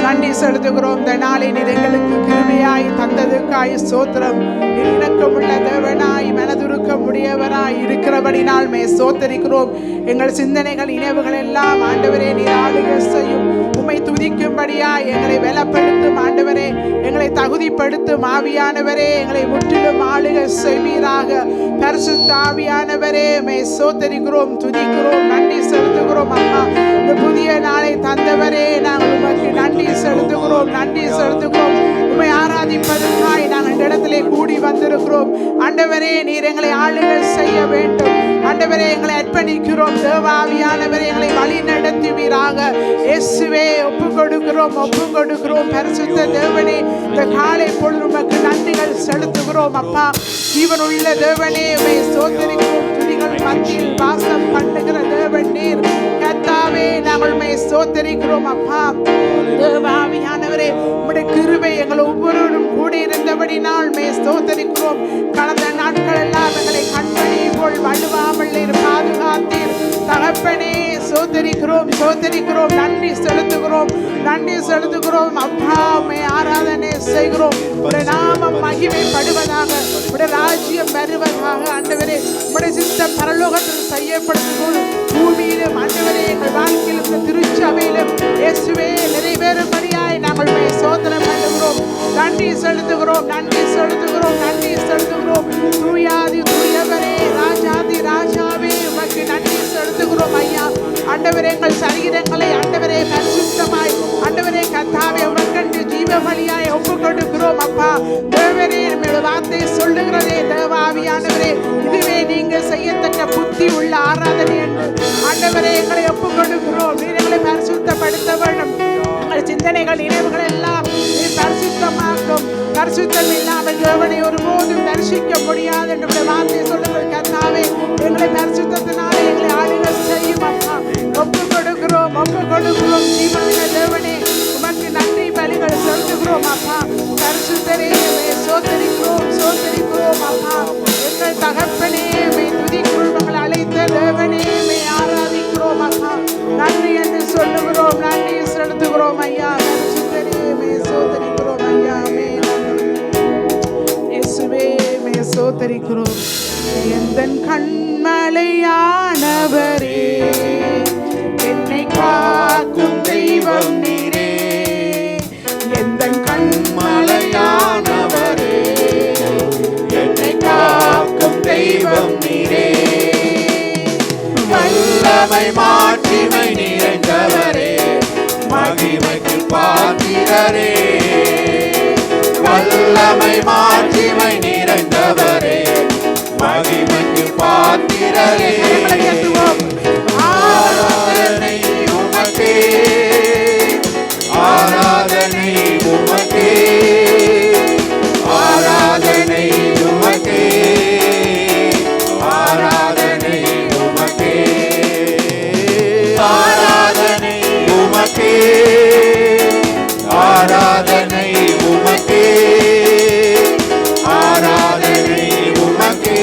நன்றி செலுத்துகிறோம். இந்த நாளை நீர் எங்களுக்கு கிருபையாய் தந்ததுக்காய் ஸ்தோத்திரம். இரக்கமுள்ள தேவனாய் மனதுருக்க முடியவராய் இருக்கிறபடினால் ஸ்தோத்தரிக்கிறோம். எங்கள் சிந்தனைகள் நினைவுகள் எல்லாம் ஆண்டவரே நீர் ஆளுகை செய்யும். உம்மை துதிக்கும்படியாய் எங்களை பலப்படுத்தும் ஆண்டவரே, எங்களை தகுதிப்படுத்தும் ஆவியானவரே, எங்களை முற்றிலும் ஆளுகை செய்வீராக. பரிசுத்த ஆவியானவரே ஸ்தோத்தரிக்கிறோம், துதிக்கிறோம், நன்றி செலுத்துகிறோம். அம்மா இந்த புதிய நாளை தந்தவரே நாங்கள் உமக்கு நன்றி செலுத்துகிறோம், நன்றி செலுத்துகிறோம். உம்மை ஆராதிப்பதற்காய் நாங்கள் இந்த இடத்திலே கூடி வந்திருக்கிறோம். ஆண்டவரே நீர் எங்களை ஆளுகை செய்ய வேண்டும். ஆண்டவரே எங்களை அர்ப்பணிக்கிறோம். தேவாவியானவரே எங்களை வழி நடத்துவீராக. இயேசுவே ஒப்பு கொடுக்கிறோம். பரிசுத்த தேவனே இந்த காலை பொழுது உமக்கு நன்றிகள் செலுத்துகிறோம். அப்பா ஜீவனுள்ள தேவனே உம்மை ஸ்தோத்திரிக்கிறோம். துதிகள் மத்தியில் வாசம் பண்ணுகிற தேவன் நீர். கர்த்தாவே நாங்கள் உம்மை ஸ்தோத்திரிக்கிறோம். அப்பா தேவாவியானவரே உம்முடைய கிருபை எங்கள் ஒவ்வொருவரும் கூடி இருந்தபடினால் ஸ்தோத்திரிக்கிறோம். கடந்த நாட்கள் எல்லாம் எங்களை கண்மணி போல் வலுவாமல் பாதுகாத்தீர் தகப்பனே. சோதரிக்கிறோம், நன்றி செலுத்துகிறோம். அப்பா உம்மை ஆராதனை செய்கிறோம். உடைய நாமம் மகிமைப்படுவதாக, உடைய ராஜ்யம் வருவதாக. ஆண்டவரே உடைய சித்தம் பரலோகத்தில் செய்யப்படுவது பூமியிலும் ஆண்டவரே எங்கள் வாழ்க்கையிலும் திருச்சபையிலும் இயேசுவே நிறைவேறும்படியாய் நாங்கள் சோதனை பண்ணுகிறோம். நன்றி செலுத்துகிறோம். தூயாதி தூயவரே, ராஜாதி ராஜாவே உமக்கு நன்றி செலுத்துகிறோம் ஐயா. ஆண்டவரே எங்கள் சரீரங்களை ஆண்டவரே பரிசுத்தமாய் ஆண்டவரே கர்த்தாவே உமக்கண்டு ஜீவ பலியாய் ஒப்பு கொடுக்கிறோம். அப்பா தேவரே நம்முடைய வார்த்தை சொல்லுகிறதே தேவாவியானவரே, இதுவே நீங்க செய்யத்தக்க புத்தி உள்ள ஆராதனை என்று ஆண்டவரே எங்களை ஒப்பு கொடுக்கிறோம். நீர் எங்களை பரிசுத்தப்படுத்த வேண்டும். எங்கள் சிந்தனைகள் நினைவுகள் எல்லாம் பரிசுத்தமாக்கும். பரிசுத்தம் இல்லாமல் தேவனை ஒருபோதும் தரிசிக்க முடியாது என்று வார்த்தை சொல்லுங்கள் கர்த்தாவே. எங்களை பரிசுத்தத்தினாலே எங்களை ஆளுகை செய்யும். அப்பா ஒப்பு கொடுக்கிறோம். ஜீவனுள்ள தேவனே உமக்கு நன்றி பலிகள் செலுத்துகிறோம். அப்பா பரிசுத்தரே சோதரிக்கிறோம். அப்பா எங்கள் தகப்பனே துதிக்குள் உங்களை அழைத்த தேவனே ஆராதிக்கிறோம். அப்பா நன்றி என்று சொல்லுகிறோம், நன்றி செலுத்துகிறோம் ஐயா. பரிசுத்தரே சோதரிக்கிறோம் ஐயா. இயேசுவே சோதரிக்கிறோம். எந்தன் கண்மலையானவரே, என்னை காக்கும் தெய்வம் நீரே. எந்தன் கண்மலையானவரே, என்னை காக்கும் தெய்வம் நீரே. வல்லமை மாட்சிமை நிறைந்தவரே, மகிமைக்கு பாத்திரரே. வல்லமை மாட்சிமை நிறைந்தவரே, மகிமைக்கு பாத்திரரே. ஆராதனை உமக்கே, ஆராதனை உமக்கே, ஆராதனை உமக்கே, ஆராதனை உமக்கே, ஆராதனை உமக்கே, ஆராதனை உமக்கே, ஆராதனை உமக்கே,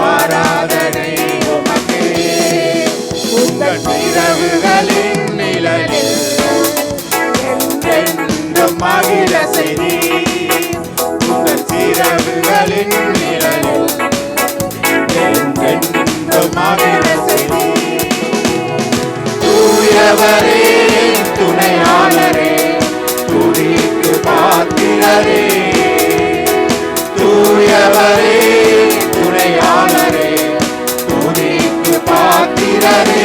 ஆராதனை உமக்கே. உங்கள் இரவுகளின் நிழலில் என்றென்றும் மகிழ செய்தி. உங்கள் இரவுகளின் நிழலில் என்றென்றும் மகிழ செய்தி. தூயவரே துணையாளரே, துதிக்கு பாத்திரரே. தூயவரே துணையாளரே, துதிக்கு பாத்திரரே.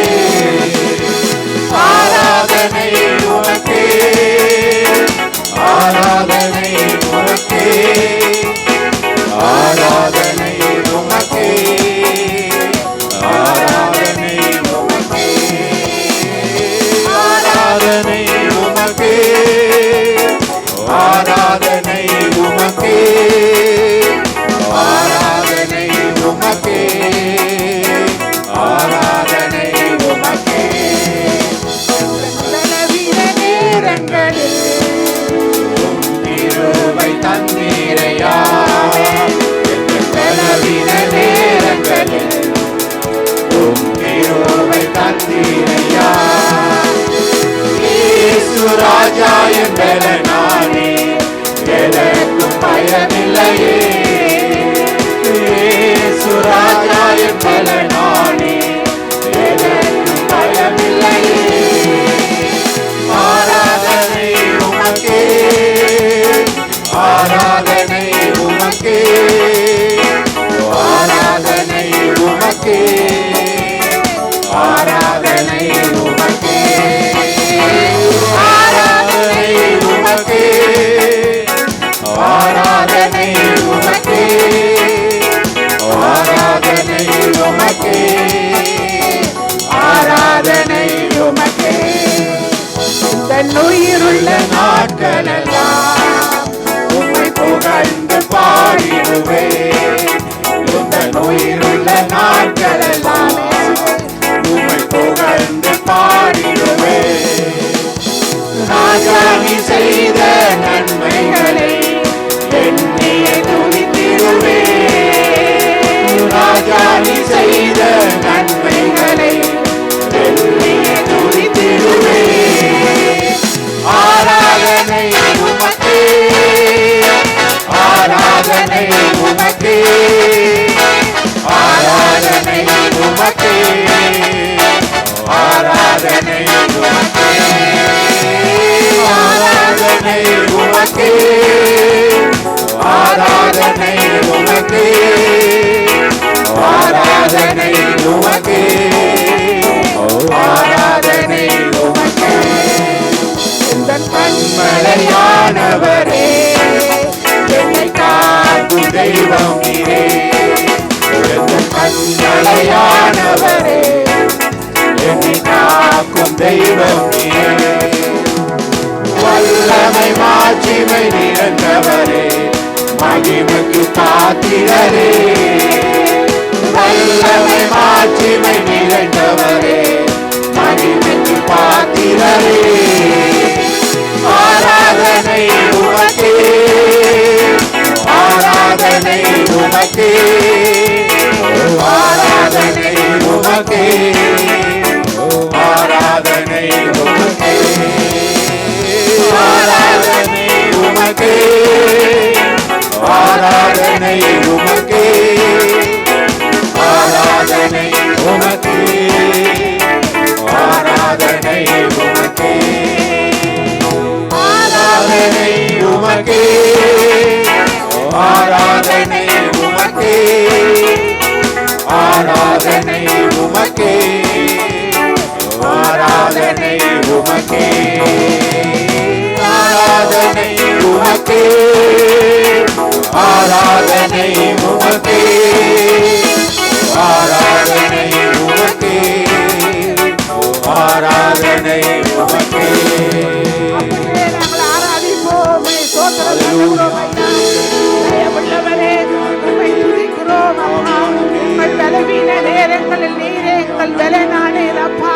ஆராதனை உமக்கே, ஆராதனை உமக்கே, ஆராதனை உமக்கே, ஆராதனை உமக்கே. ஆராதனை உமக்கே, ஆராதனை உமக்கே, ஆராதனை உமக்கே, ஆராதனை உமக்கே, ஆராதனை உமக்கே. இந்த உயிருள்ள நாட்களெல்லாம் உம்மை புகழ்ந்து பாடிடுவேன். இந்த உயிருள்ள நாட்களெல்லாம் உம்மை புகழ்ந்து பாடிடுவேன். ராஜாவி செய்த நன்மைகளை எண்ணியே துதித்திடுவேன். ராஜாவி செய்த நன்மைகளை எண்ணியே துதித்திடுவேன். ஆராதனை உமக்கே, ஆராதனை உமக்கே, ஆராதனை உமக்கே, ஆராதனை உமக்கே, ஆராதனை உமக்கே, ஆராதனை உமக்கே, ஆராதனை உமக்கே, ஆராதனை உமக்கே. இந்த கண்மலையானவரே, என்னை காக்கும் தெய்வம் நீரே. இந்த கண்மலையானவரே, என்னை காக்கும் தெய்வம் நீரே. வல்லமை மாட்சிமை நிறைந்தவரே, மகிமைக்கு பாத்திரரே. வல்லமை மாட்சிமை நிறைந்தவரே, மகிமைக்கு பாத்திரரே. ஆராதனை உமக்கே, ஆராதனை உமக்கே, ஆராதனை உமக்கே, ஆராதனை உமக்கே, ஆராதனை உமக்கே, ஆராதனை உமக்கே, ஆராதனை உமக்கே, ஆராதனை உமக்கே, ஆராதனை உமக்கே, ஆராதனை உமக்கே, ஆராதனை உமக்கே, ஆராதனை உமக்கே, ஆராதனை உமக்கே, ஆராதனை உமக்கே, ஆராதனை உமக்கே, ஆராதனை உமக்கே. நேரங்களில் நீரே எங்கள் பலனானே அப்பா.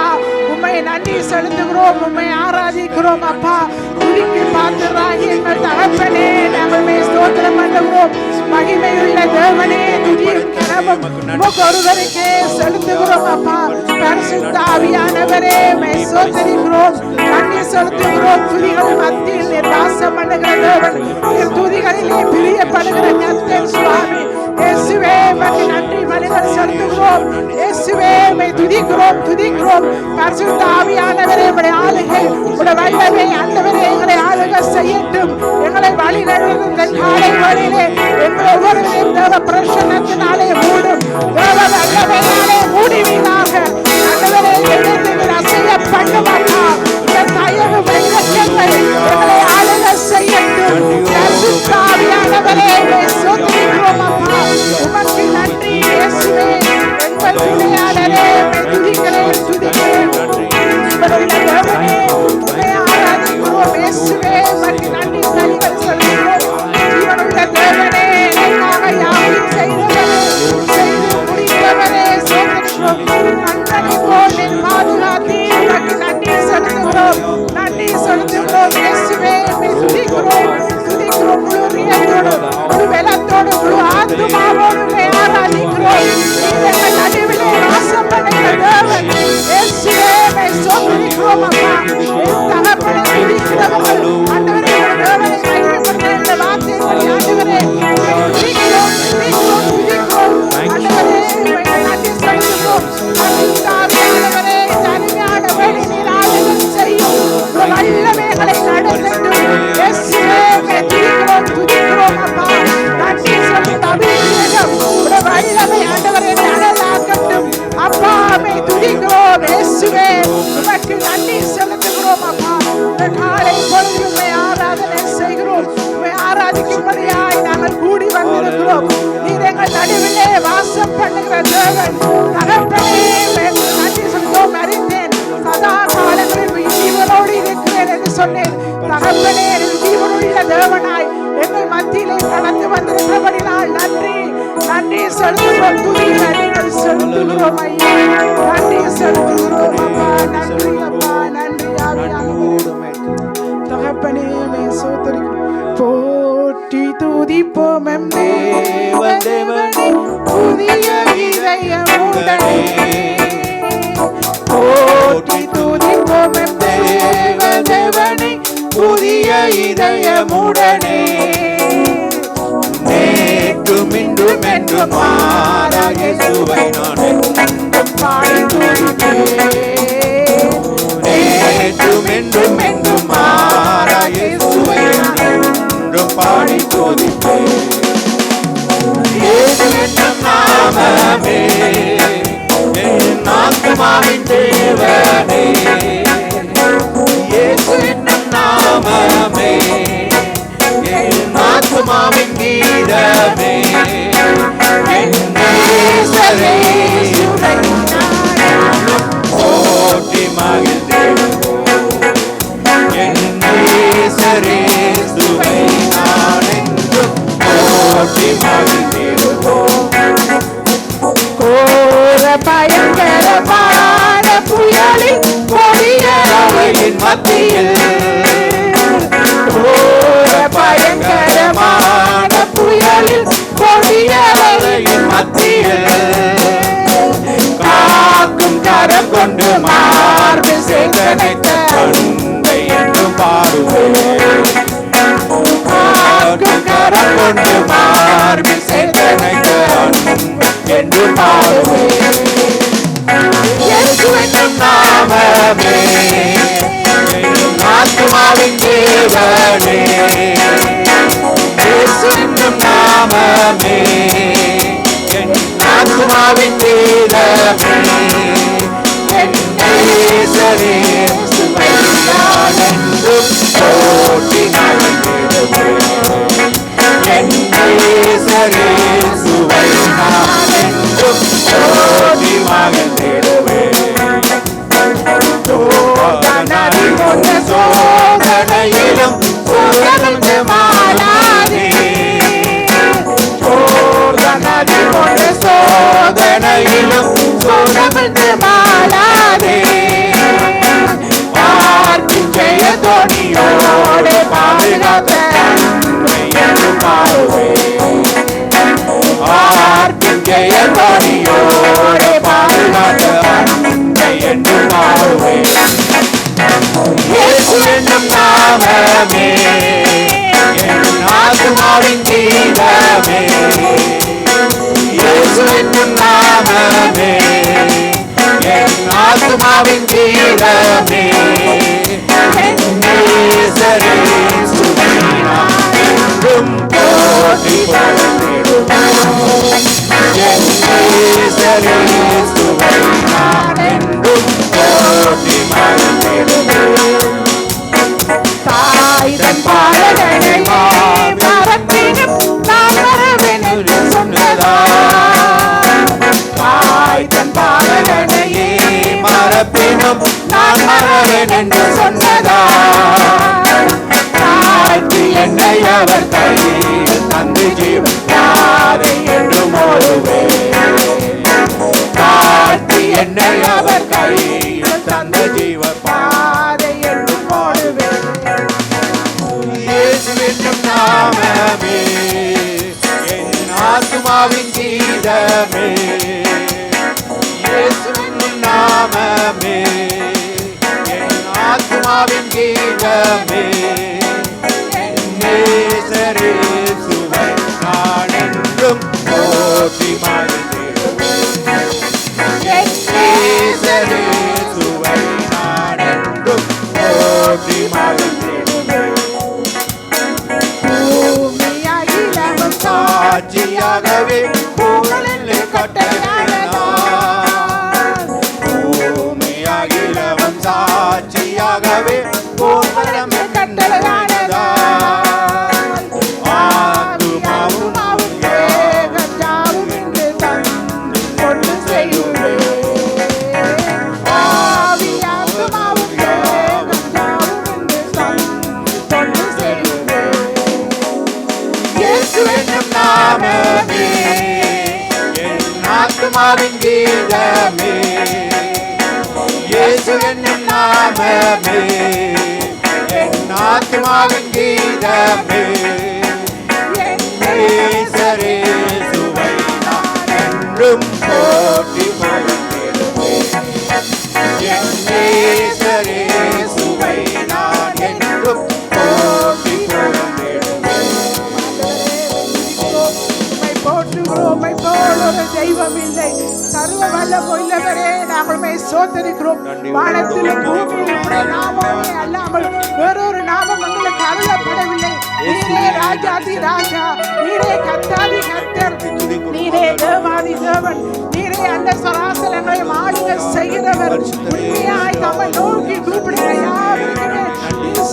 உம்மை நன்றி செலுத்துகிறோம், உம்மை ஆராதிக்கிறோம் அப்பா. துதிக்கு பாத்திரராகி எங்கள் தகப்பனே, நாங்கள் ஸ்தோத்திரம் பண்ணுகிறோம். மகிமையுள்ள தேவனே, துதியும் கனமும் உமக்கு ஒருவருக்கே செலுத்துகிறோம் அப்பா. பரிசுத்த ஆவியானவரே, ஸ்தோத்திரிக்கிறோம், நன்றி செலுத்துகிறோம். துதிகள் மத்தியில் நீர் வாசம் பண்ணுகிற தேவன், துதிகளிலே பிரியப்படுகிற கர்த்தர் சுவாமி. இயேசுவே, நன்றி பலிகள் செலுத்துகிறோம். இயேசுவே, துதிக்கிறோம், துதிக்கிறோம். பரிசுத்த ஆவியானவரே, உம்முடைய ஆளுகை, உம்முடைய வல்லமை ஆண்டவரே எங்களை ஆளுகை செய்யட்டும். எங்களை வழி நடத்தும் காலை வேளையிலே எங்களை ஒவ்வொருவரையும் தேவ பிரசன்னத்தினாலே மூடும். தேவ வல்லமையினாலே மூடுவீராக. ஆண்டவரே, எங்களை அசைய பண்ணுவாக்கா. இந்த தயவு வெள்ளச்சங்கள் எங்களை ஆளுகை செய்யட்டும். பரிசுத்த ஆவியானவரே, ஸ்தோத்திரிக்கிறோம் அப்பா. உமக்கு நன்றி இயேசுவே. எங்கள் பிள்ளையாளரே, துதிக்கிறேன், துதிக்கிறேன். தேவனே, உம்மை ஆராதிக்கிறோம் இயேசுவே. உமக்கு நன்றி பலிகள் செலுத்துகிறோம். ஜீவனுள்ள தேவனே, எனக்காக யாவையும் செய்தவரே, செய்து முடித்தவரே, ஸ்தோத்திரிக்கிறோம். கண்மணி போல் நீர் பாதுகாத்தீர். உமக்கு நன்றி செலுத்துகிறோம், நன்றி செலுத்துகிறோம் இயேசுவே. துதிக்கிறோம், துதிக்கிறோம். முழு இதயத்தோடு, முழு பலத்தோடு, முழு ஆத்துமாவோடு ஆராதிக்கிறோம். எங்கள் நடுவிலே வாசம் பண்ணுகிற தேவன் இயேசுவே, ஸ்தோத்திரிக்கிறோம் அப்பா. தகப்பனை துதிக்கிறவர்கள் ஆண்டவரே, தேவனை மகிமைப்படுத்துகிற வார்த்தைகளை ஆண்டவரே துதிக்கிறோம், துதிக்கிறோம், துதிக்கிறோம். ஆண்டவரே, நன்றி செலுத்துகிறோம். ஆண்டவரே, இந்த அருமையான வேலை நீர் ஆளுகை செய்யும். வல்லமைகளை நடத்தட்டும் இயேசுவே. துதிக்கிறோம், துதிக்கிறோம் அப்பா. நன்றி செலுத்த அபிஷேகம் வல்லமை ஆண்டவரே நடலாக்கட்டும் அப்பா. துதிக்கிறோம் தேவன். தகப்பனே, நன்றி சொல்லுவோம். மறித்தேன், சதா காலங்களில் ஜீவனோடு இருக்கிறேன் என்று சொன்னேன். தகப்பனே, ஜீவனுள்ள தேவனாய் எங்கள் மத்தியிலே கடந்து வந்திருக்கிறபடினால் நன்றி. நன்றி செலுத்துகிறோம். துதிகள் செலுத்துகிறோம் ஐயா. நன்றி செலுத்துகிறோம் அப்பா. நன்றி அப்பா. நன்றி ஆவியானவரே. தகப்பனே, சோதரிக்கிறோம். போற்றி துதிப்போம் எம் தேவனே, புதிய இதயமுடனே. போற்றி துதிப்போம் எம் தேவனே, புதிய இதயமுடனே. நேற்றும் இன்றும் என்றும் மாறா இயேசுவை நான் என்றும் பாடி துதிப்பேன். நேற்றும் இன்றும் என்றும் மாறா இயேசுவை நான் என்றும் பாடி துதிப்பேன். இயேசு என்னும் நாமமே என் ஆத்துமாவின் தேவனே. இயேசு என்னும் நாமமே என் ஆத்துமாவின் கீதமே. என் நேசரே இயேசுவை நான் போற்றி மகிழ்ந்தேன். என் நேசரே இயேசுவை நான் என்றும் போற்றி மகிழ்ந்தேன். கோர பயங்கரமான புயலின் கொடியவையின் மத்தியில் பயங்கரமான புயலில் கொடியவையின் மத்தியில் காக்கும் கரம் கொண்டு மார்பில் சேர்த்தனைத்த அன்பை என்று பாடுவேன். காக்கும் கரம் கொண்டு மார்பில் சேர்த்தனைத்த அன்பை என்று பாடுவேன். இயேசு என்னும் நாமமே என் ஆத்துமாவின் தேவனே. இயேசு என்னும் நாமமே என் ஆத்துமாவின் தேவனே. என் நேசரே இயேசுவை நான் என்றும் போற்றி மகிழ்ந்திடுவேன். என் நேசரே இயேசுவை நான் என்றும் போற்றி மகிழ்ந்திடுவேன். சோதனையிலும் சுகந்த மாலாதே. சோதனையிலும் சுகந்த மாலாதே. பார்க்கும் ஜெயத்தோனியோடு பாதுகாத்த அன்பை என்று பாடுவேன். பார்க்கும் ஜெயத்தோனியோடு பாதுகாத்த அன்பை என்று பாடுவேன். இயேசு என்னும் நாமமே என் ஆத்துமாவின் கீதமே. இயேசு என்னும் நாமமே என் ஆத்துமாவின் கீதமே. என் நேசரே இயேசுவை நான் என்றும் போற்றி புகழ்ந்திடுவேன். என் நேசரே இயேசுவை நான் என்றும் போற்றி மகிழ்ந்திடுவேன். தாய் தன் பாலகனை மறப்பினும் நான் மறவேன் என்று சொன்னதா. தாய் தன் பாலகனையே மறப்பினும் நான் மறவேன் என்று சொன்னதா. தாய்க்கு என்னை அவர் கையில் தந்து ஜீவன் யாரை என்று மோதுவேன். தாய்க்கு என்னை அவர் கையில் தந்த ஜீவ பாதை என்று மோதுவேன். இயேசு என்னும் நாமமே என் ஆத்துமாவின் கீதமே. இயேசு என்னும் நாமமே என் ஆத்துமாவின் கீதமே. என் நேசரே இயேசுவை நான் என்றும் போற்றி மகிழ்ந்திடுவேன். என் நேசரே இயேசுவை நான் என்றும் போற்றி மகிழ்ந்திடுவேன். பூமியாயிலமும் சாட்சியாகவே பூரண கட்டளையிட்டார். பூமியாகிலவன் சாட்சியாகவே பூரண கட்டளையா ஆத்துமாவின் கீதமே இயேசு என்னும் நாமமே என் ஆத்துமாவின் கீதமே நேசரே சுவை நான் என்றும் போற்றி புகழ்ந்திடுவேன் என் நேசரே சுவை நான் என்றும் போற்றி புகழ்ந்திடுவேன் உம்மை போல் ஒரு தெய்வம் இல்லை. சர்வ வல்லமை உள்ளவரே, நாங்கள் உம்மை ஸ்தோத்திரிக்கிறோம். வானத்திலும் பூமியிலும் உம்முடைய நாமமே அல்லாமல் வேறொரு நாமம் எங்களுக்கு அருளப்படவில்லை. நீரே ராஜாதி ராஜா, நீரே கர்த்தாதி கர்த்தர், நீரே தேவாதி தேவன், நீரே அந்த சராசரங்களை ஆளுகை செய்கிறவர். உண்மையாய் தம்மை நோக்கி கூப்பிடுகிற யாவருக்குமே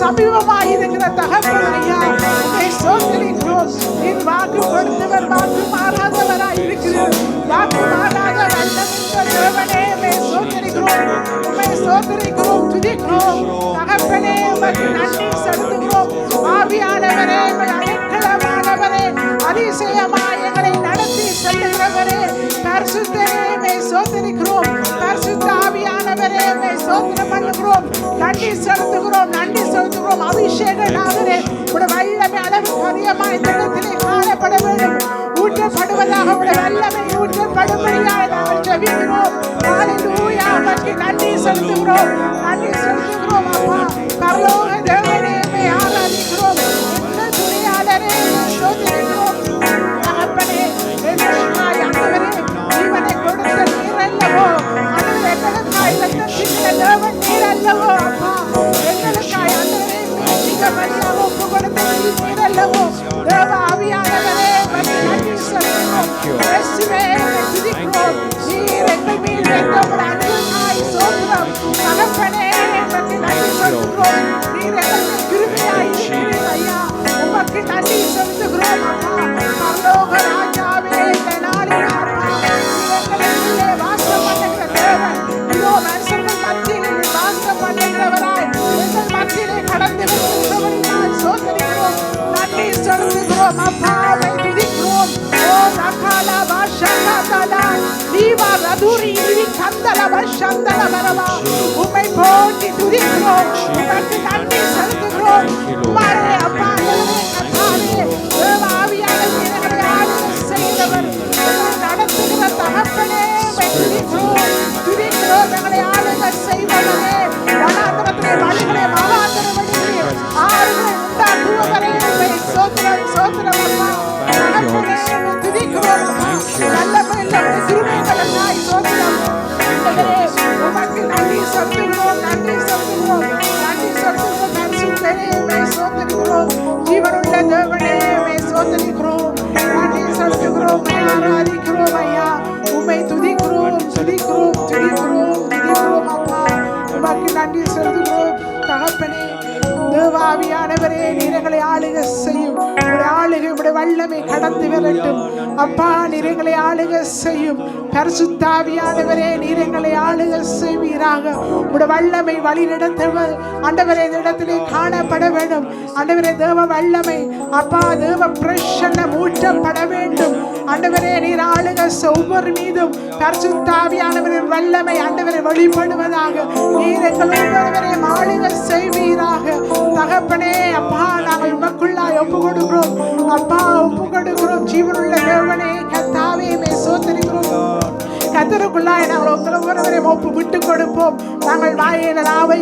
சமீபமாய் இருக்கிற தகப்பனையா உம்மை ஸ்தோத்திரிக்கிறோம். நீர் வாக்கு கொடுத்தவர், வாக்கு மாறாதவராய் இருக்கிறார். வாக்கு மாறாத வல்லமையுள்ள தேவனே, உம்மை ஸ்தோத்திரிக்கிறோம். உம்மை ஸ்தோத்திரிக்கிறோம், துதிக்கிறோம். தகப்பனே, உமக்கு நன்றி செலுத்துகிறோம். ஆவியானவரே, உம்மை அடைக்கலமானவரே, அதிசயமாய் எங்களை நடத்தி செல்லுகிறவரே, பரிசுத்தரே, உம்மை ஸ்தோத்திரிக்கிறோம். பரிசுத்த ஆவியானவரே, உம்மை ஸ்தோத்திரம் பண்ணுகிறோம். நன்றி செலுத்துகிறோம், நன்றி செலுத்துகிறோம். அபிஷேகநாதரே, உடைய வல்லமை அளவுக்கு அதிகமாய் இந்த இடத்திலே காணப்பட வேண்டும். ஊற்றப்படுவதாக உடைய வல்லமை ஊற்றப்படும்படியாக நாங்கள் ஜெபிக்கிறோம். ஹல்லேலூயா, உமக்கு நன்றி செலுத்துகிறோம், நன்றி செலுத்துகிறோம். அப்பா பரலோக தேவனே, உம்மை ஆராதிக்கிறோம். இந்த துணியாளரே, உம்மை ஸ்தோத்திரிக்கிறோம். தகப்பனே, எங்களுக்காய் ஆண்டவரே ஜீவனை கொடுத்த நீர் அல்லவோ, ஆண்டவரே எங்களுக்காய் இரத்தம் சிந்திய தேவன் நீர் அல்லவோ. அப்பா எங்களுக்காய் ஆண்டவரே மீட்சிக்க வழியாக ஒப்பு கொடுத்த நீர் அல்லவோ. தேவ ஆவியானவரே, உமக்கு நன்றி செலுத்துகிறோம். இயேசுவே, உம்மை துதிக்கிறோம். நீர் எங்கள் மீது எங்களுடைய அன்புக்காய் ஸ்தோத்திரம். தகப்பனே, உமக்கு நன்றி செலுத்துகிறோம். நீர் எங்களுக்கு கிருபையாய் இருக்கிறீர் ஐயா, உமக்கு நன்றி செலுத்துகிறோம். அப்பா பரலோக ராஜாவே, இந்த நாளில் அப்பா நீர் எங்களுக்குள்ளே வாசம் பண்ணுகிற தேவன். இதோ மனுஷர்கள் மத்தியில் நீர் வாசம் பண்ணுகிறவராய் எங்கள் மத்தியிலே கடந்து வருகிறவரினால் சோதரிக்கிறோம். நன்றி செலுத்துகிறோம். அப்பா உம்மை துதிக்கிறோம். ஓ ரகாலா பாஷாலா தீவா ரதுரி இவி கந்தல பஷந்தல வரவா, உம்மை போற்றி துதிக்கிறோம். உமக்கு நன்றி செலுத்துகிறோம். உம்மாரே அப்பா எங்களை கர்த்தாவே, தேவ ஆவியானவரே, எங்களை ஆளுகை செய்கிறவர், எங்களை நடத்துகிற தகப்பனே, உம்மை துதிக்கிறோம், துதிக்கிறோம். எங்களை ஆளுகை செய்வதே, வனாந்தரத்திலே வழிகளை மகாந்தரவழிகளே ஆறுகளை உண்டாக்குவவரே, உம்மை ஸ்தோத்திரம், ஸ்தோத்திரம். அப்பா தகப்பனே, உம்மை துதிக்கிறோம். வல்லமையுள்ள உம்முடைய கிருபைகளுக்காய் ஸ்தோத்திரம். ஆண்டவரே, உமக்கு நன்றி செலுத்துகிறோம், நன்றி செலுத்துகிறோம், நன்றி செலுத்துகிறோம். பரிசுத்தரே, உம்மை ஸ்தோத்திரிக்கிறோம். ஜீவனுள்ள தேவனே, உம்மை ஸ்தோத்திரிக்கிறோம், நன்றி செலுத்துகிறோம். உம்மை ஆராதிக்கிறோம் ஐயா, உம்மை துதிக்கிறோம், துதிக்கிறோம், துதிக்கிறோம், துதிக்கிறோம். அப்பா உமக்கு நன்றி செலுத்துகிறோம். தகப்பனே, தேவாவியானவரே, நீர் எங்களை ஆளுகை செய்யும். உடைய ஆளுகை, உடைய வல்லமை கடந்து வரட்டும். அப்பா நீர் எங்களை ஆளுகை செய்யும். பரிசுத்தாவியானவரே, நீர் எங்களை ஆளுகை செய்வீராக. உடைய வல்லமை வழி நடத்துவது ஆண்டவரே இந்த இடத்திலே காணப்பட வேண்டும். ஆண்டவரே தேவ வல்லமை, அப்பா தேவ பிரசன்னம் ஊற்றப்பட வேண்டும். ஆண்டவரே நீர் ஆளுகை ஒவ்வொரு மீதும் பரிசுத்தாவியானவரின் வல்லமை ஆண்டவரை வெளிப்படுவதாக. நீர் எங்கள் ஒவ்வொருவரையும் ஆளுகை செய்வீராக. தகப்பனே, அப்பா நாங்கள் உமக்குள்ளாய் ஒப்பு கொடுக்கிறோம். அப்பா ஒப்பு கொடுக்கிறோம். ஜீவனுள்ள தேவனே, கர்த்தாவே, உம்மை ஸ்தோத்திரிக்கிறோம். கர்த்தருக்குள்ளாய் நாங்கள் ஒவ்வொருவரையும் ஒப்பு விட்டு கொடுப்போம். நாங்கள் நாவை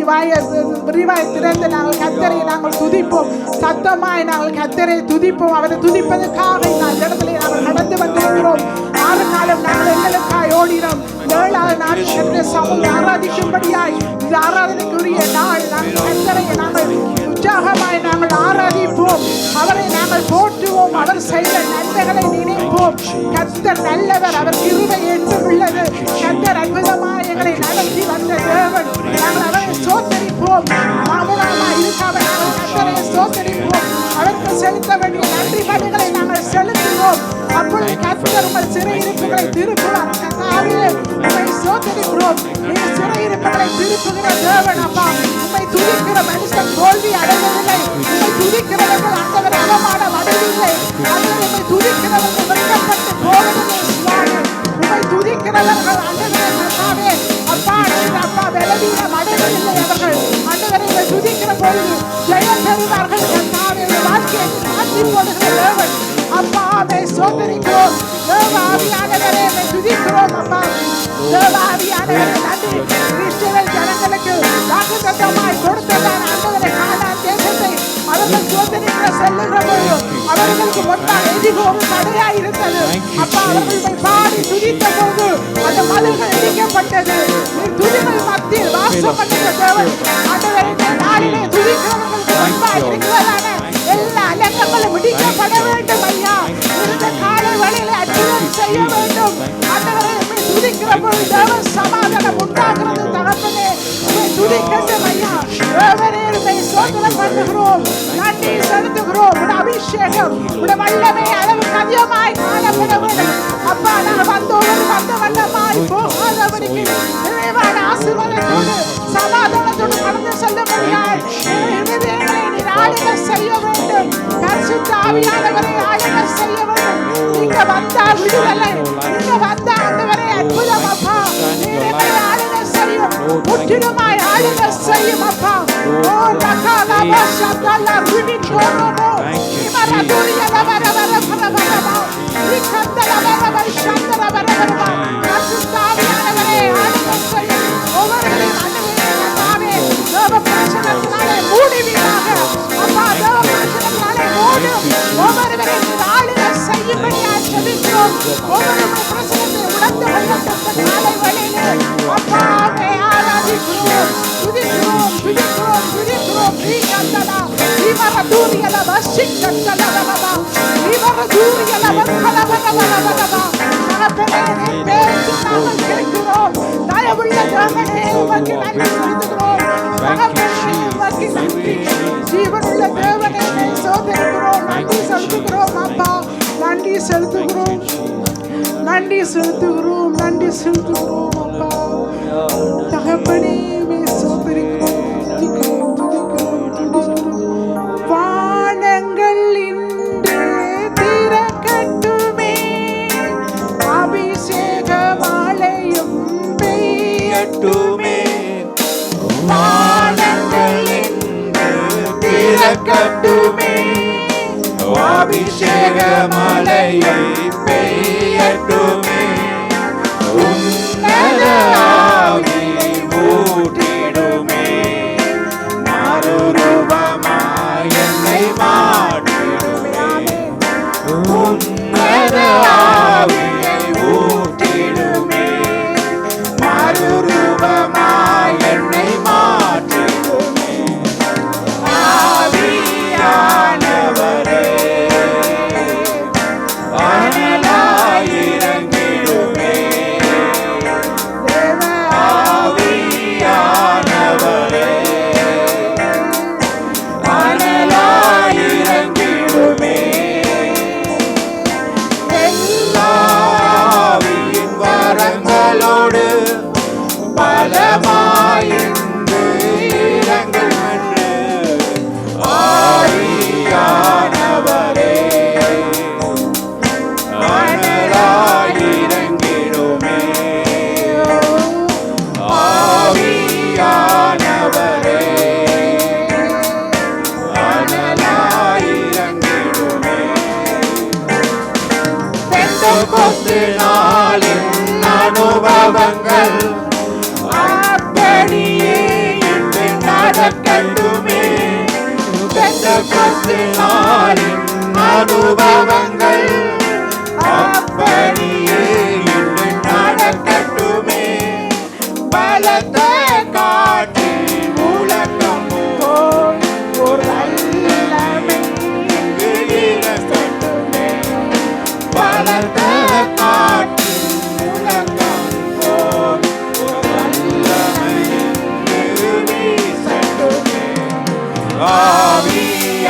விரிவாய் திறந்து நாங்கள் கர்த்தரை நாங்கள் துதிப்போம். சத்தமாய் நாங்கள் கர்த்தரை துதிப்போம். அவரை துதிப்பதற்காக இந்த இடத்துல நாங்கள் கடந்து வந்திருக்கிறோம். 6 நாளும் நாங்கள் எங்களுக்காய் ஓடினோம். 7ஆவது நாள் கர்த்தரை சமூகம் ஆராதிக்கும்படியாய் இந்த ஆராதனைக்குரிய நாள். நாங்கள் கர்த்தரை நாங்கள் உற்சாகமாய் நாங்கள் ஆராதிப்போம். அவரை நாங்கள் போற்றுவோம். அவர் செய்த நன்மைகளை நினைப்போம். கர்த்தர் நல்லவர், அவர் கிருபை என்றும் உள்ளது. கர்த்தர் அற்புதமாய் எங்களை நடத்தி வந்த தேவன். நாங்கள் அவரை ஸ்தோத்திரிப்போம். மாமூலமாய் இருக்காமல் நாங்கள் கர்த்தரை ஸ்தோத்திரிப்போம். அவருக்கு செலுத்த வேண்டிய நன்றி பலிகளை நாங்கள் செலுத்துவோம். அப்பொழுது கர்த்தர் உங்கள் சிறையிருப்புகளை திருப்புவார். கர்த்தாவே, உம்மை ஸ்தோத்திரிக்கிறோம். நீர் சிறையிருப்புகளை திருப்புகிற தேவன். அப்பா உம்மை துதிக்கிற மனுஷன் தோல்வி அடைவதில்லை. உம்மை துதிக்கிறவர்கள் ஆண்டவர் அவமானம் அடைவதில்லை. உம்மை துதிக்கிறவர்கள் வெட்கப்பட்டு போவதில்லை. சுவாமி, உம்மை துதிக்கிற துதிக்கிறவர்கள் ஆண்டவரே கர்த்தாவே அப்பா அப்பா பலவீனம் அடைவதில்லை அவர்கள் ஆண்டவரை துதிக்கிற பொழுது ஜெயம் பெறுவார்கள் கர்த்தாவே வாழ்க்கையை மாற்றி போடுகிற தேவன் அப்பா சோதரிக்கிறோம் தேவ ஆவியானவரே துதிக்கிறோம் அப்பா தேவ ஆவியானவரே நன்றி கிறிஸ்துவ ஜனங்களுக்கு வாக்குத்தத்தமாய் கொடுத்ததான ஆண்டவரை கானான் தேசத்தை அவர்கள் சோதனைக்கு செல்லுகிற பொழுது அவர்களுக்கு முன்பாக எதிர்ப்பு ஒரு தடையாய் இருந்தது அப்பா அவர்களை பாடி துதித்த போது அந்த மதில்கள் இடிக்கப்பட்டது துதிகள் மத்தியில் வாசம் பண்ணுகிற தேவன் ஆண்டவரை நாளிலே துதிக்கிறவர்களுக்கு முன்பாக இருக்கிறதான எல்லா அலங்கங்களும் இடிக்கப்பட வேண்டும் ஐயா இந்த காலை வழியிலே அற்புதம் செய்ய வேண்டும் ஆண்டவரை துதிக்கிற பொழுது தேவன் சமாதானம் உண்டாகிறது தகப்பனே துதிக்கட்டும் ஐயா தேவனே சோதனம் பண்ணுகிறோம் நன்றி செலுத்துகிறோம் உடைய அபிஷேகம் உடைய வல்லமை அளவுக்கு அதிகமாய் காணப்பட வேண்டும் அப்பா நாங்கள் வந்த வல்லமாய் போகாதபடிக்கு நிறைவான ஆசீர்வாதத்தோடு சமாதானத்தோடு கடந்து செல்லும்படியாய் நீர் ஆளுகை செய்ய வேண்டும் பரிசுத்த ஆவியானவரை ஆளுகை செய்ய வேண்டும் நீங்க வந்தா விடுதலை நீங்க வந்தா ஆண்டவரே அற்புதம் அப்பா நீரை ஆளுகை செய்யும் முற்றிலுமாய் ஆளுகை செய்யும் அப்பா ஓ ரகாலா வஷதல்லா ரிவிகோனோ இமரதுரியா வரவரவரவரவரவா ரிகந்தலா வரவரவரவரவரவா பரிசுத்த ஆவியானவரை ஆளுகை செய்யும் ஒவ்வொருவரையும் ஆண்டவரே தாமே தேவ பிரசன்னத்தினாலே மூடுவீராக அப்பா தேவ பிரசன்னத்தினாலே மூடும் ஒவ்வொருவரையும் ஆளுகை செய்யும்படியாய் ஜெபிக்கிறோம் ஒவ்வொருவரும் பிரசன்னத்தை உணர்ந்து கொள்ளத்தக்க காலை வழியிலே அப்பாவை ஆராதிக்கிறோம் துதிக்கிறோம் துதிக்கிறோம் துதிக்கிறோம் ரீகந்தலா இமரதுரியல வசிக்கந்தலா இமரதுரியல வக்கலவரவரவரவா தகப்பனே பேசி நாங்கள் கேட்கிறோம் தயவுள்ள தேவனே உமக்கு நன்றி செலுத்துகிறோம் தகப்பனே உமக்கு நன்றி ஜீவனுள்ள தேவனே சோதரிக்கிறோம் நன்றி செலுத்துகிறோம் அப்பா நன்றி செலுத்துகிறோம் நன்றி செலுத்துகிறோம் நன்றி செலுத்துகிறோம் அப்பா தகப்பனே சோதரிக்கிறோம் துதிக்கிறோம் துதிக்கிறோம் துதிக்கிறோம் வானங்கள் இன்று திறக்கட்டுமே அபிஷேக மாலையும் பெய்யட்டுமே வானங்கள் இன்று திறக்கட்டுமே அபிஷேக மலையை பெய்யட்டுமே உன்னத ஆவியை ஊற்றிடுமே மறுரூபமாய் என்னை மாற்றிடுமே உன்னத ஆவியை ஊற்றிடுமே மறுரூபமாய் என்னை மாற்றிடுமே ஆவியானவரே அனலாய் இறங்கிடுமே ஆவியானவரே அனலாய் இறங்கிடுமே எல்லாவின் வரங்களோடு பலமாயிருந்து இறங்கும் என்று ஆவியானவரே அனலாய் இறங்கிடுமே ஆவியானவரே அனலாய் இறங்கிடுமே பெந்தெகோஸ்து நாளின் அனுபவங்கள் அப்படியே இன்று நடக்கட்டுமே பெந்தெகோஸ்து நாளின் அனுபவங்கள் அப்படியே இன்று நடக்கட்டுமே பலத்த காட்சி முழக்கம் போல் ஒரு வல்லமை இங்கு வீசட்டுமே பலத்த காட்சி முழக்கம் போல் ஒரு வல்லமை இங்கு வீசட்டுமே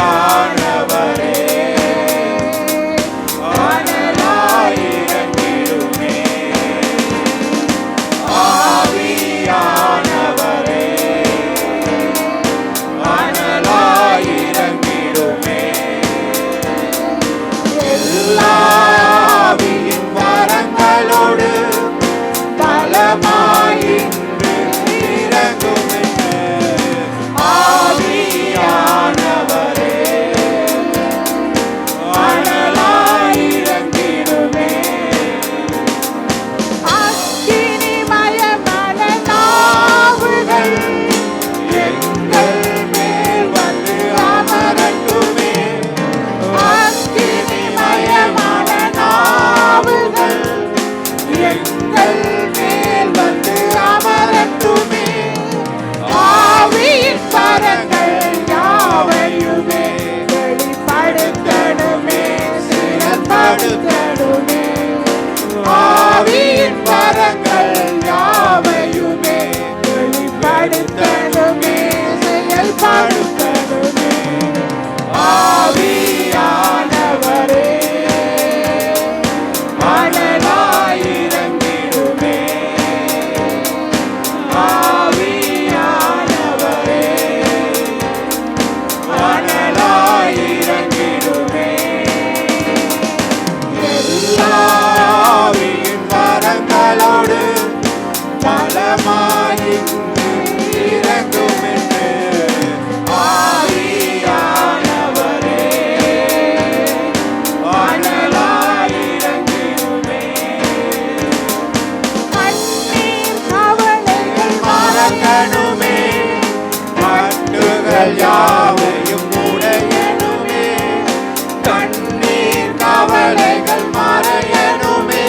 ஆவியானவரே அனலாய் இறங்கிடுமே என் வரங்கள் யாவையுமே வெளிப்படுத்தணுமே, செயல்படுத்தணுமே. ஆவியானவரே அனலாய் இறங்கிடுமே, ஆவியானவரே அனலாய் இறங்கிடுமே. எல்லா ஆவியின் வரங்களோடு பலமாய் இறங்கும் என்று ஆவியானவரே அனலாய் இறங்கிடுமே. கண்ணீர் கவலைகள் மறக்கணுமே, கட்டுகள் யாவையும் உடையணுமே, கண்ணீர் கவலைகள் மறையணுமே,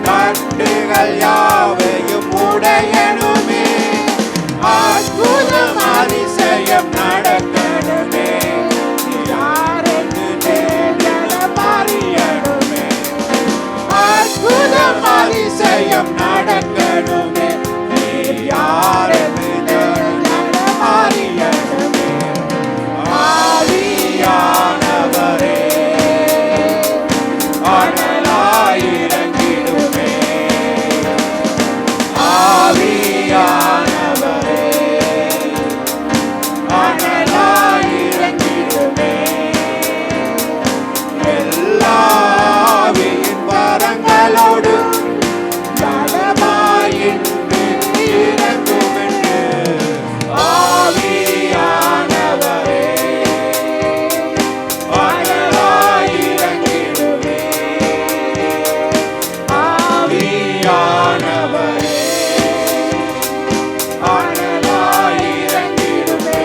கட்டுகள் யாவையும் உடையணுமே. அற்புதம் அதிசயம் நடக்கணுமே, யாருக்கு தேர்தல் அறியணுமே. அற்புதம் அதிசயம் நடக்கணுமே, நீர் யாருக்கு தேர்தல் அறியணுமே. ஆவியானவரே அனலாய் இறங்கிடுமே, ஆவியானவரே அனலாய் இறங்கிடுமே. எல்லா ஆவியின் வரங்களோடு பலமாயின்று இறங்கும் என்று ஆவியானவரே அனலாய் இறங்கிடுமே, ஆவியானவரே அனலாய் இறங்கிடுமே.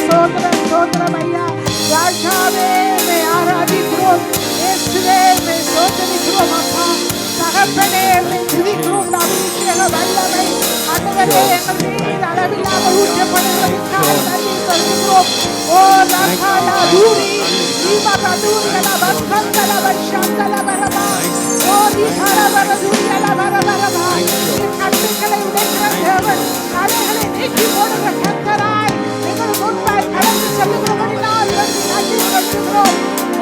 சோதரம் சோதரம் ஐயா ராஜாவே மே ஆராதிக்கிறோம், இயேசுவே மே சோதரிக்கிறோம். அப்பா தகப்பனே மே துதிக்கிறோம். அபிஷேக வல்லமை ஆண்டவரே எங்கள் மீது அளவில்லாமல் ஊற்றப்படுவதற்காக நன்றி சொல்கிறோம். ஓ லகாலா தூரி தீபக தூரிகள வஸ்கந்தல வஷந்தல வரமா, ஓ ரிகர வர தூரியல வர வரமா. கட்டுகளை உடைக்கிற தேவன், அலைகளை நீக்கி போடுகிற கர்த்தராய் எங்கள் முன்பாய் கடந்து செல்லுகிறபடினால் நன்றி சொல்கிறோம்.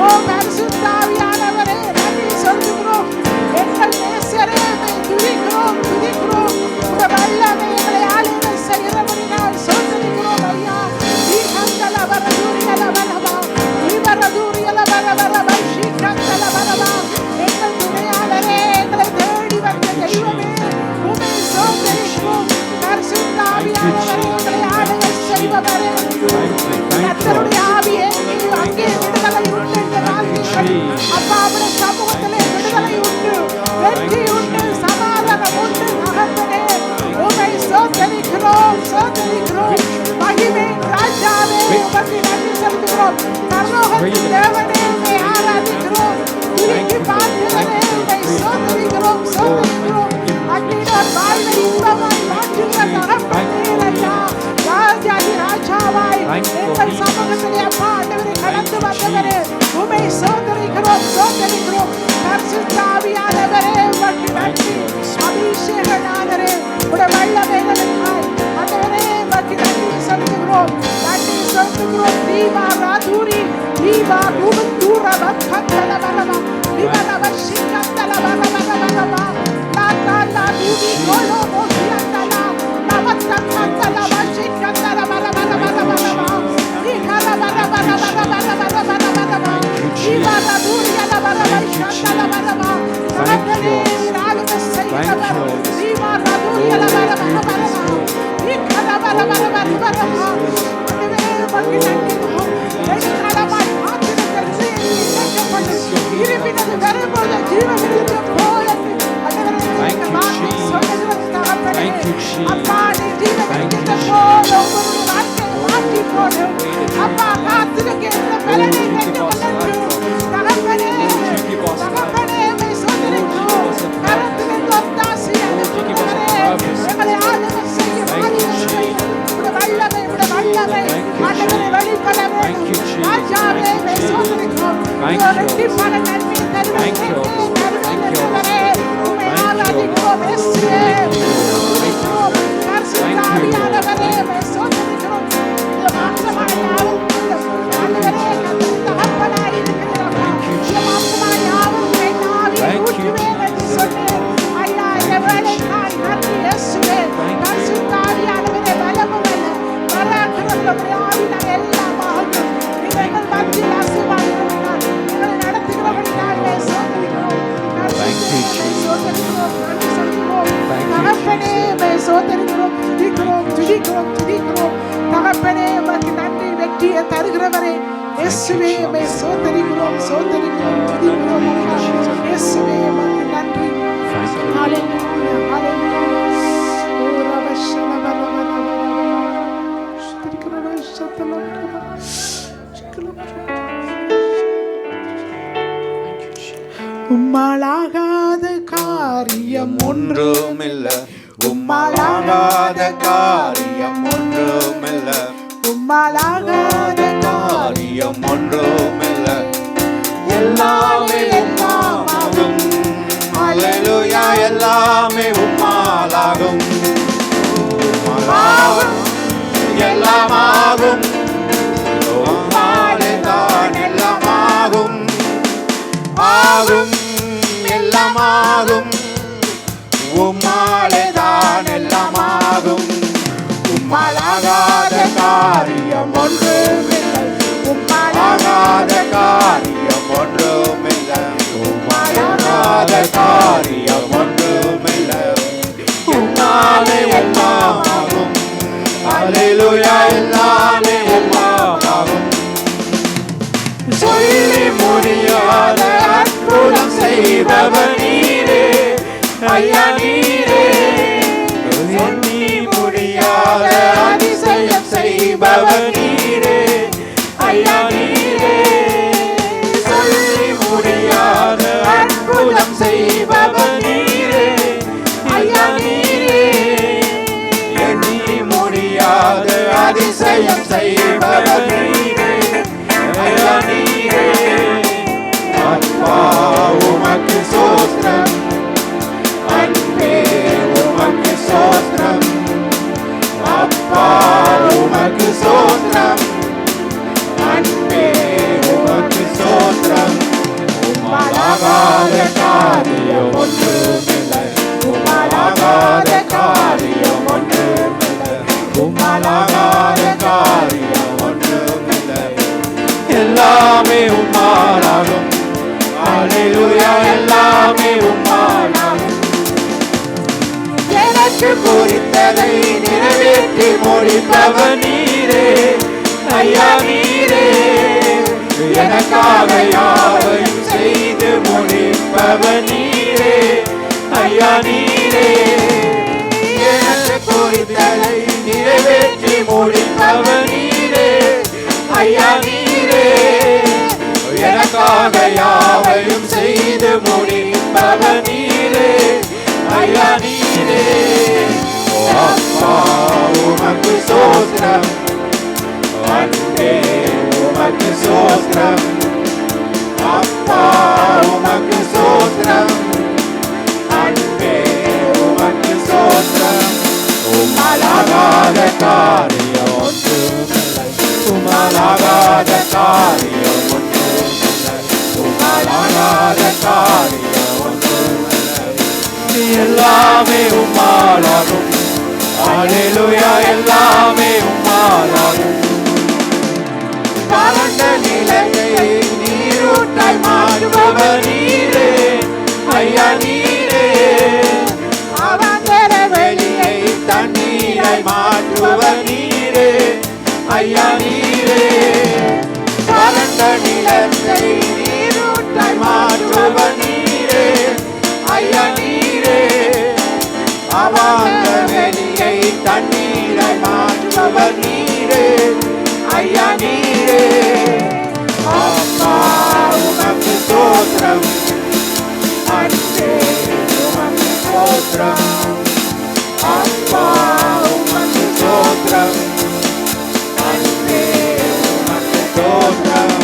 ஓ பரிசுத்த ஆவியானவரே நன்றி சொல்கிறோம். எங்கள் நேசரே துதிக்கிறோம் துதிக்கிறோம். உடைய வல்லமை எங்களை ஆளுகை செய்கிறபடினால் சோதரிக்கிறோம் ஐயா. ஈகந்தல வர தூரியல வரமா, இவர தூரியல வர வர வஷி கந்தல வரமா. எங்கள் துணையாளரே, எங்களை தேடி வந்த தெய்வமே, உம்மை சோதரிக்கிறோம். பரிசுத்த ஆவியானவரே எங்களை ஆளுகை செய்பவரே, கர்த்தருடைய ஆவியே அங்கே விடுதலை உண்டு என்று வாழ்த்துங்கள். அப்பா அவருடைய சமூகத்திலே விடுதலை உண்டு, வெற்றி உண்டு, சமாதானம் உண்டு. தகப்பனே உம்மை சோதரிக்கிறோம் சோதரிக்கிறோம். மகிமை ராஜாவே உமக்கு நன்றி செலுத்துகிறோம். பரலோகத்தின் தேவனே உம்மை ஆராதிக்கிறோம். திரும்பி பார்க்கிறவரே உம்மை சோதரிக்கிறோம் சோதரிக்கிறோம். அன்பினால் வாழ்வை இன்பமாய் மாற்றுகிற தகப்பனே ராஜா, ராஜாதி ராஜாவாய் எங்கள் சமூகத்திலே அப்பா ஆண்டவரே கடந்து வந்தவரே உம்மை சோதரிக்கிறோம் சோதரிக்கிறோம். பரிசுத்த ஆவியானவரே உமக்கு நன்றி. அபிஷேகநாதரே உடைய வல்லமைகளுக்காய் ஆண்டவரே உமக்கு நன்றி செலுத்துகிறோம் நன்றி செலுத்துகிறோம். தீபா ராதூரி தீபா ரூபந்தூர வக்கந்தல வரமா, விவர வஷிக்கந்தல வர வர வரமா. லா லா தூதி கோலோ மோசியந்தல நவத்தந்தல வஷிக்கந்தல வர வர வர வரமா. இகர வர வர வர வர வர வர வரமா. இவர தூரியல வர வஷந்தல வரமா. தகப்பனே ஆளுகை செய்கிறவர், தீபா ராதூரியல வர வர வரமா. இகர வர வர வர வரமா. ஆண்டவரே உமக்கு நன்றி. எதிர்காலமாய் காத்திருக்கிறது இணைக்கப்பட்டு இருப்பினது வரும்போது ஜீவனிலிருந்து போல் என்று ஆண்டவரே இந்த வார்த்தை சொல்லுகிறது தகப்பனே. அப்பா நீ ஜீவனிலிருந்து போல் ஒவ்வொரு வாழ்க்கை மாற்றி போடு. அப்பா காத்திருக்க இந்த பலனை பெற்றுக்கொள்ளட்டும் தகப்பனே. தகப்பனே உம்மை சோதரிக்கிறோம். கரத்திலிருந்து ஒத்தாசி அனுப்புகிறவரே எங்களை ஆளுகை செய்யும். ஆளுகை செய்யும். உடைய வல்லமை ஆண்டவரை வெளிப்படுத்த ஸ்தோத்தரிக்கிறோம், துதிக்கிறோம். தகப்பனே உமக்கு நன்றி, வெற்றியை தருகிறவரே இயேசுவே உம்மை ஸ்தோத்தரிக்கிறோம், ஸ்தோத்தரிக்கிறோம், துதிக்கிறோம். இயேசுவே உமக்கு நன்றி. ஹalleluya, ஹalleluya. ஓ ரபஷலபரபரபர ஸ்தோத்திரிக்கிறோம், ஸ்தோத்திரலபரபர. உம்மாலாகாத காரியம் ஒன்றுமில்ல, உம்மாலாகாத காரியம் ஒன்றுமில்ல, உம்மாலாகாத காரியம் ஒன்றுமில்ல. எல்லாமே உம்மாலாகும். அல்லேலூயா, எல்லாமே உம்மாலாகும். உம்மாலாகும், எல்லாமாகும். உம்மாலே தான் எல்லாமாகும். ஆகும், எல்லாமாகும். உம்மாலே தான் எல்லாமாகும். உம்மாலாகாத காரியம் ஒன்றுமில்லை, உம்மாலாகாத காரியம் ஒன்றுமில்லை, உம்மாலாகாத காரியம் ஒன்றுமில்லை. உம்மாலே எல்லாமாகும். அல்லேலூயா, எல்லாமே உம்மாலாகும். சொல்லி முடியாத அற்புதம் செய்பவர் நீரே ஐயா, நீரே. எண்ணி முடியாத அதிசயம் செய்பவர் நீரே ஐயா, நீரே. சொல்லி முடியாத அற்புதம் செய்பவர் நீரே ஐயா, நீரே. எண்ணி முடியாத அதிசயம் செய்பவர் நீரே ஐயா, நீரே. அப்பா உமக்கு ஸ்தோத்திரம், அன்பே உமக்கு ஸ்தோத்திரம். அப்பா உமக்கு ஸ்தோத்திரம், அன்பே உமக்கு ஸ்தோத்திரம். உம்மாலாகாத காரியம் ஒன்றுமில்லை, உம்மாலாகாத காரியம் ஒன்றுமில்லை, உம்மாலாகாத காரியம் ஒன்றுமில்லை. எல்லாமே உம்மாலாகும். அல்லேலூயா, எல்லாமே உம்மாலாகும். எனக்கு குறித்ததை நிறைவேற்றி முடிப்பவர் நீரே ஐயா, நீரே. எனக்காக யாவையும் செய்து முடிப்பவர் நீரே ஐயா, நீரே. எனக்கு குறித்ததை நிறைவேற்றி முடிப்பவர் நீரே ஐயா, நீரே. எனக்காக யாவையும் செய்து முடிப்பவர் நீரே ஐயா, நீரே. அப்பா உமக்கு ஸ்தோத்திரம், அன்பே உமக்கு ஸ்தோத்திரம். அப்பா உமக்கு ஸ்தோத்திரம், அன்பே உமக்கு ஸ்தோத்திரம். உம்மாலாகாத காரியம் ஒன்றுமில்லை, உம்மாலாகாத காரியம் ஒன்றுமில்லை, உம்மாலாகாத காரியம் ஒன்றுமில்லை. எல்லாமே உம்மாலாகும். அல்லேலூயா, எல்லாமே உம்மாலாகும். வறண்ட நிலத்தை நீரூற்றாய் மாற்றுபவர் நீரே ஐயா, நீரே. அவந்தர வெளியை தண்ணீராய் மாற்றுபவர் நீரே ஐயா, நீரே. வறண்ட நிலத்தை நீரூற்றாய் மாற்றுபவர் நீரே ஐயா, நீரே. அவந்த வெளியை தண்ணீராய் மாற்றுபவர் நீரே ஐயா, நீரே. அப்பா உமக்கு ஸ்தோத்திரம், அன்பே உமக்கு ஸ்தோத்திரம். அப்பா உமக்கு ஸ்தோத்திரம், அன்பே உமக்கு ஸ்தோத்திரம்.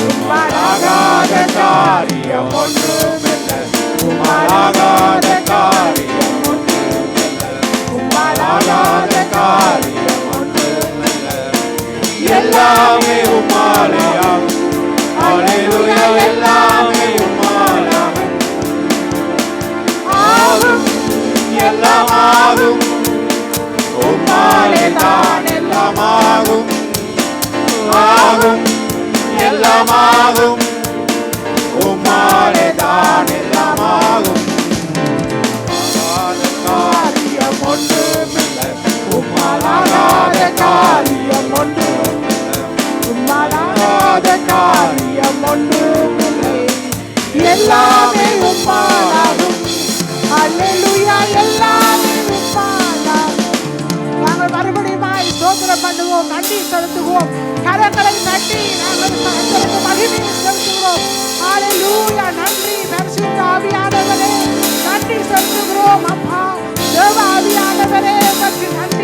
உம்மாலாகாத காரியம் ஒன்றுமில்லை, உம்மாலாகாத காரியம் ஒன்றுமில்லை, உம்மாலாகாத காரியம் ஒன்றுமில்லை. எல்லாமே உம்மாலேயாகும். அல்லேலூயா, எல்லாமே உம்மாலாகும். ஆகும், எல்லாமாகும். உம்மாலே தான் எல்லாமாகும். ஆகும், எல்லாமாகும். உம்மாலே தான் எல்லாமாகும். காரியம் ஒன்றுமில்லை, உம்மாலாக செலுத்துகிறோம். கரங்களை தட்டி நாங்கள் கர்த்தருக்கு மகிமை செலுத்துகிறோம். ஹalleluya. நன்றி பரிசுத்த ஆவியானவரே, நன்றி செலுத்துகிறோம் அப்பா. தேவ ஆவியானவரே, உமக்கு நன்றி